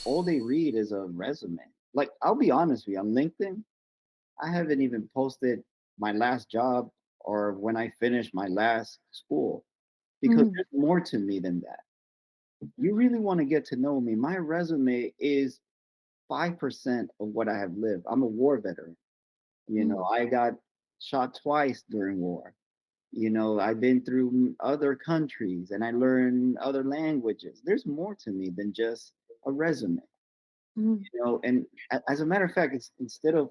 all they read is a resume. Like, I'll be honest with you, on LinkedIn, I haven't even posted my last job or when I finished my last school because Mm, there's more to me than that. You really want to get to know me. My resume is 5% of what I have lived. I'm a war veteran. mm, I got shot twice during war. I've been through other countries and I learned other languages. There's more to me than just a resume. mm, And as a matter of fact, instead of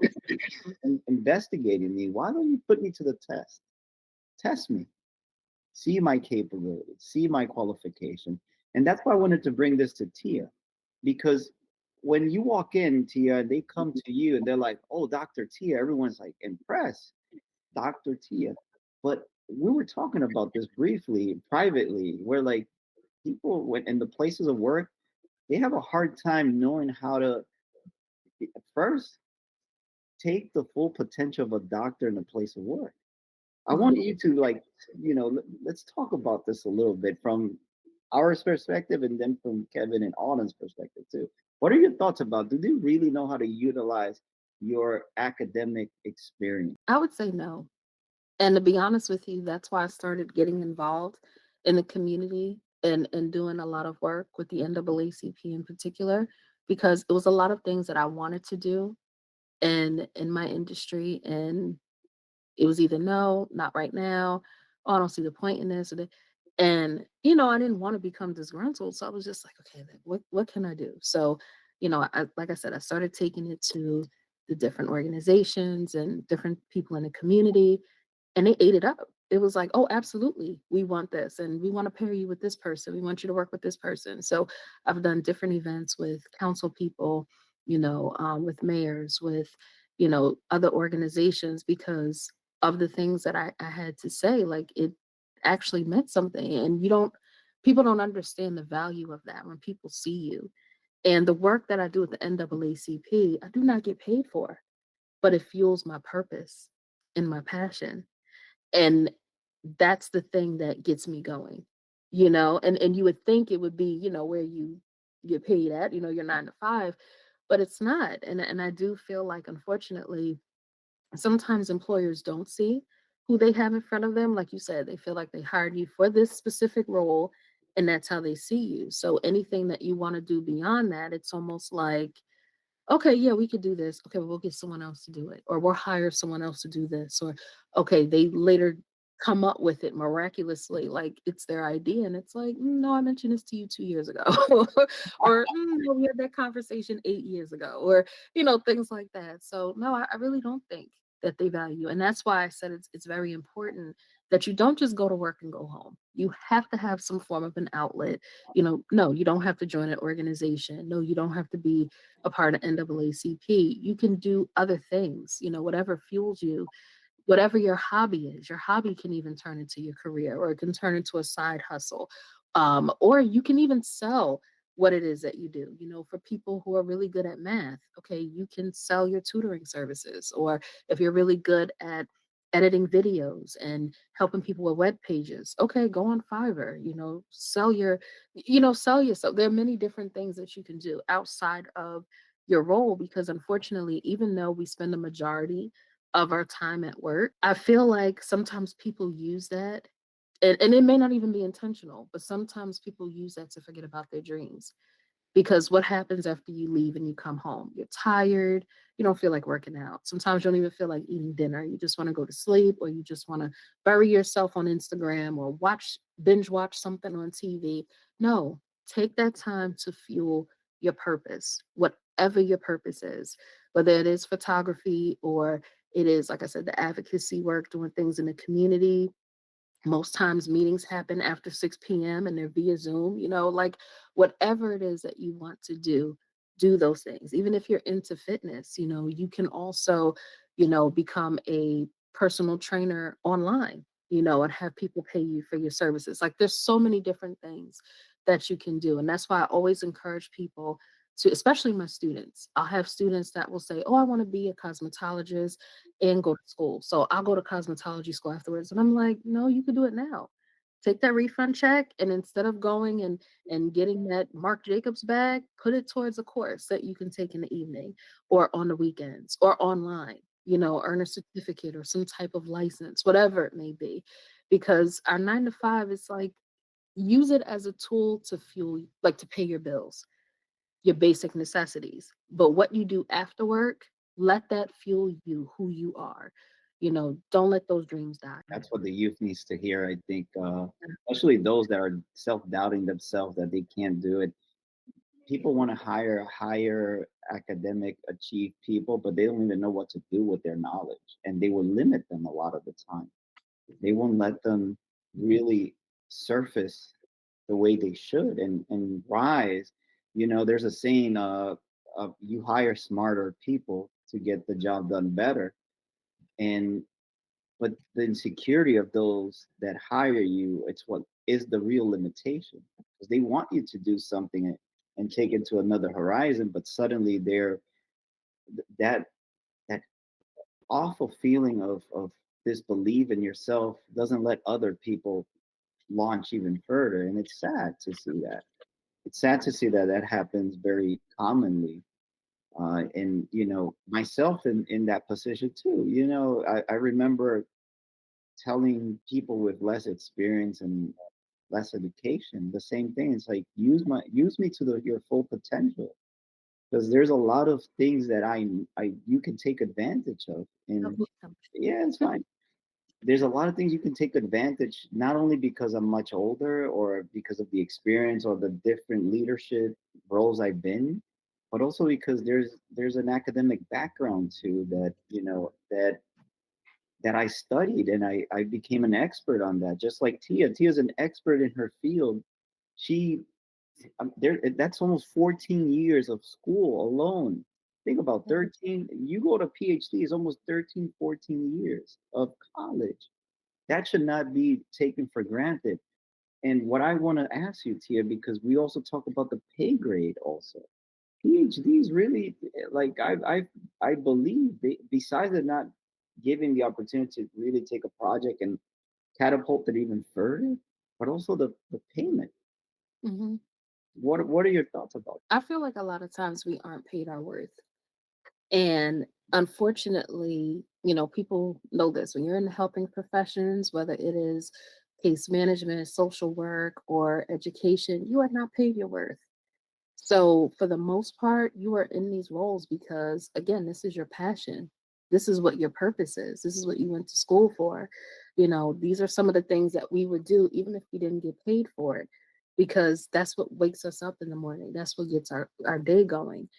investigating me, why don't you put me to the test? Test me, see my capabilities, see my qualification. And that's why I wanted to bring this to Tia, because when you walk in, Tia, they come to you and they're like, oh, Dr. Tia, everyone's like impressed, Dr. Tia. But we were talking about this briefly, privately, where like people when in the places of work, they have a hard time knowing how to first take the full potential of a doctor in a place of work. I want mm. you to like, let's talk about this a little bit from our perspective and then from Kevin and Autumn's perspective too. What are your thoughts about? Do they really know how to utilize your academic experience? I would say no. And to be honest with you, that's why I started getting involved in the community and doing a lot of work with the NAACP in particular, because it was a lot of things that I wanted to do in my industry, and it was either no, not right now, oh, I don't see the point in this or that. And I didn't want to become disgruntled, so I was just like, okay, then what can I do? So, like I said, I started taking it to the different organizations and different people in the community, and they ate it up. It was like, "Oh, absolutely. We want this, and we wanna pair you with this person. We want you to work with this person." So, I've done different events with council people, with mayors, with, other organizations because of the things that I had to say, like, it actually meant something, and people don't understand the value of that when people see you. And the work that I do at the NAACP, I do not get paid for, but it fuels my purpose and my passion. And that's the thing that gets me going, and you would think it would be, where you get paid at, your 9 to 5, but it's not. And I do feel like, unfortunately, sometimes employers don't see who they have in front of them. Like you said, they feel like they hired you for this specific role and that's how they see you. So anything that you want to do beyond that, it's almost like, okay, yeah, we could do this. Okay, well, we'll get someone else to do it, or we'll hire someone else to do this, or okay, they later come up with it miraculously, like it's their idea, and it's like, "Mm, no, I mentioned this to you 2 years ago," or no, we had that conversation 8 years ago, or things like that. So no, I really don't think that they value, and that's why I said it's very important that you don't just go to work and go home. You have to have some form of an outlet. No, you don't have to join an organization. No, you don't have to be a part of NAACP. You can do other things, whatever fuels you, whatever your hobby is. Your hobby can even turn into your career, or it can turn into a side hustle. Or you can even sell what it is that you do. For people who are really good at math, okay, you can sell your tutoring services. Or if you're really good at editing videos and helping people with web pages, okay, go on Fiverr, sell yourself. There are many different things that you can do outside of your role, because unfortunately, even though we spend a majority of our time at work, I feel like sometimes people use that, and it may not even be intentional, but sometimes people use that to forget about their dreams. Because what happens after you leave and you come home? You're tired, you don't feel like working out. Sometimes you don't even feel like eating dinner. You just want to go to sleep, or you just want to bury yourself on Instagram, or binge watch something on TV. No, take that time to fuel your purpose, whatever your purpose is, whether it is photography, or it is, like I said, the advocacy work, doing things in the community. Most times meetings happen after 6 p.m. and they're via Zoom, like whatever it is that you want to do those things. Even if you're into fitness, you can also, become a personal trainer online, and have people pay you for your services. Like there's so many different things that you can do. And that's why I always encourage people to, especially my students. I'll have students that will say, oh, I want to be a cosmetologist and go to school. So I'll go to cosmetology school afterwards. And I'm like, no, you could do it now. Take that refund check, and instead of going and getting that Marc Jacobs bag, put it towards a course that you can take in the evening or on the weekends or online, earn a certificate or some type of license, whatever it may be. Because our 9 to 5 is like, use it as a tool to fuel, like, to pay your bills, your basic necessities. But what you do after work, let that fuel you, who you are. Don't let those dreams die. That's what the youth needs to hear. I think, especially those that are self-doubting themselves that they can't do it. People want to hire higher academic achieved people, but they don't even know what to do with their knowledge, and they will limit them a lot of the time. They won't let them really surface the way they should and rise. There's a saying, you hire smarter people to get the job done better. And but the insecurity of those that hire you, it's what is the real limitation, because they want you to do something and take it to another horizon, but suddenly they're that that awful feeling of disbelief in yourself doesn't let other people launch even further. And it's sad to see that. It's sad to see that that happens very commonly. And myself in that position too. I remember telling people with less experience and less education the same thing. It's like, use me to your full potential, because there's a lot of things that I you can take advantage of. And yeah, it's fine. There's a lot of things you can take advantage, not only because I'm much older or because of the experience or the different leadership roles I've been, but also because there's an academic background too, that I studied, and I became an expert on that. Just like Tia. Tia's an expert in her field. She there That's almost 14 years of school alone. Think about 13. You go to PhD is almost 13, 14 years of college. That should not be taken for granted. And what I want to ask you, Tia, because we also talk about the pay grade also. PhDs really, like, I believe besides it not giving the opportunity to really take a project and catapult it even further, but also the payment. Mhm. What are your thoughts about I feel like a lot of times we aren't paid our worth. And unfortunately, people know this. When you're in the helping professions, whether it is case management, social work, or education, you are not paid your worth. So, for the most part, you are in these roles because, again, this is your passion. This is what your purpose is. This is what you went to school for. These are some of the things that we would do even if we didn't get paid for it, because that's what wakes us up in the morning. That's what gets our day going.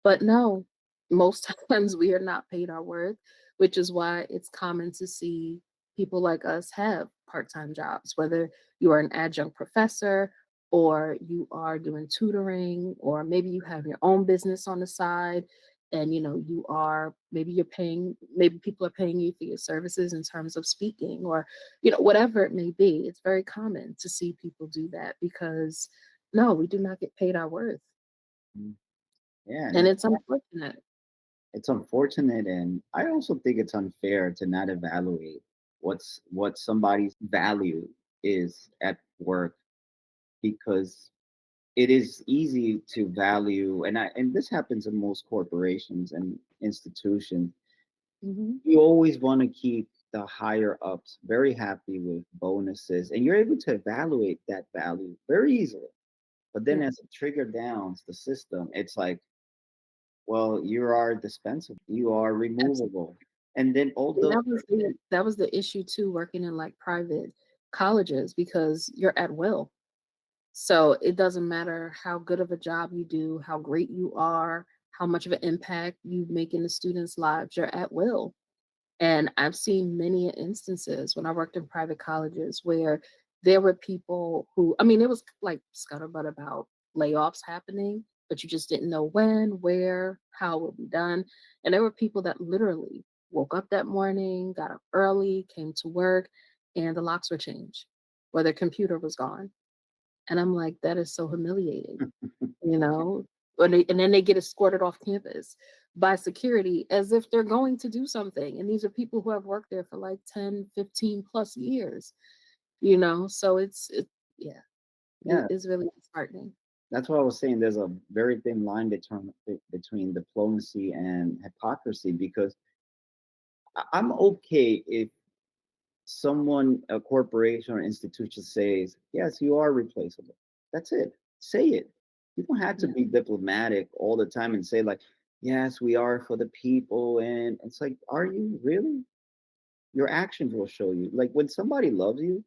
But no, most times we are not paid our worth, which is why it's common to see people like us have part time jobs, whether you are an adjunct professor or you are doing tutoring, or maybe you have your own business on the side, and maybe people are paying you for your services in terms of speaking, or whatever it may be. It's very common to see people do that because no, we do not get paid our worth, it? Yeah, and and it's unfortunate. it's unfortunate, and I also think it's unfair to not evaluate what somebody's value is at work, because it is easy to value, and this happens in most corporations and institutions. Hmm. You always want to keep the higher ups very happy with bonuses, and you're able to evaluate that value very easily. But then Yeah. as it trigger downs the system, it's like, well, you are dispensable, you are removable. And then And although that was the issue too, working in like private colleges, because you're at will. So it doesn't matter how good of a job you do, how great you are, how much of an impact you make in the students' lives, you're at will. And I've seen many instances when I worked in private colleges where there were people who, I mean, it was like scuttlebutt about layoffs happening, but you just didn't know when, where, how it would be done. And there were people that literally woke up that morning, got up early, came to work, and the locks were changed, or their computer was gone. And I'm like, that is so humiliating, you know? And then they get escorted off campus by security as if they're going to do something. And these are people who have worked there for like 10, 15 plus years. So yeah, Yeah, it's really disheartening. that's what I was saying. There's a very thin line between diplomacy and hypocrisy because I'm okay if someone, a corporation or institution says, yes, you are replaceable. That's it. Say it. You don't have to Yeah, be diplomatic all the time and say, like, yes, we are for the people. And it's like, are you really? Your actions will show you. Like when somebody loves you,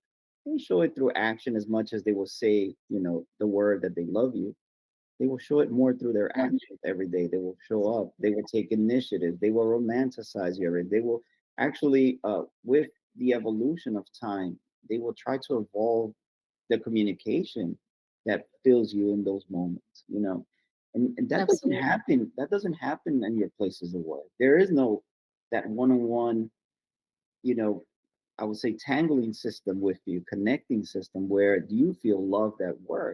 they show it through action as much as they will say, the word that they love you. They will show it more through their yeah, actions every day. They will show up. They will take initiative. They will romanticize you. They will actually, with the evolution of time, they will try to evolve the communication that fills you in those moments. And that doesn't absolutely. happen. That doesn't happen in your places of work. There is no that one-on-one, you know, I would say tangling system with you, connecting system where you feel loved at work.